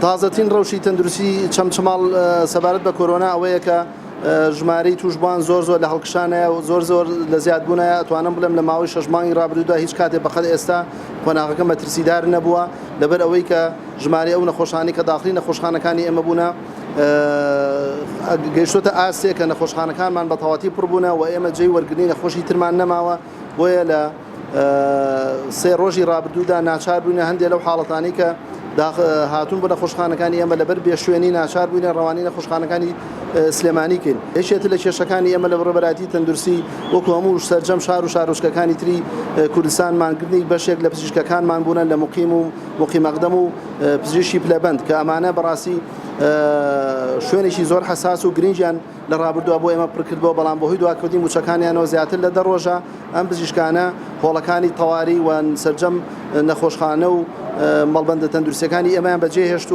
تازەترین ڕەوشی تەندروستی چەمچەماڵ سەبارەت بە کۆرۆنا ئەوەیە کە ژمارەی توشبووان زۆر لە هەڵکشانەیە و زۆر لە زیادبوونەیە ئەتوانم بڵێم لە ماوەی 6 مانگی ڕابردوودا هیچ کاتێک بەقەد ئێستا قۆناغەکە مەترسیدار نەبووە لەبەر ئەوەی کە ژمارە ئەو نەخۆشخانەی کە داخلی نەخۆشخانەکانی ئێمە بوونە گەیشتۆتە ئاسێ کە نەخۆشخانەکانمان بە تەواتی پڕبوونە و ئێمە جێی وەرگرتنی نەخۆشی ترمان نەماوە بۆیە لە 3 ڕۆژی ڕابردوودا ناچار بووینە هەندێک لەو حاڵەتانی کە هاتوون بۆ نەخۆشخانەکانی ئێمە لەبەر بێشوێنی ناچار بووینە ڕەوانی نەخۆشخانەکانی سلێمانی کرد. هیچێتە لە کێشەکانی ئێمە لە بەڕێبەراتی تەندروستی وەکو هەموو سەرجەم شار و شارۆچکەکانی تری کوردستانمانکردنی بەشێک لە پزیشکەکانمان بوونە لە مقیم و مقیمەقدەم و پزیشکی پلەبەند کە ئەمانە بەڕاستی شوێنێکی زۆر حساس و گرنگیان لە ڕابردووە بۆ ئێمە پڕکردبەوە بەڵام بەهۆی دواکەوتی موچەکانیانەوە زیاتر لە 10 ڕۆژە ئەم پزیشکانە هۆڵەکانی تەواوی و سەرجەم نەخۆشخانە و مەڵبەندە تەندروستیەکانی ئێمەیان بەجێهێشت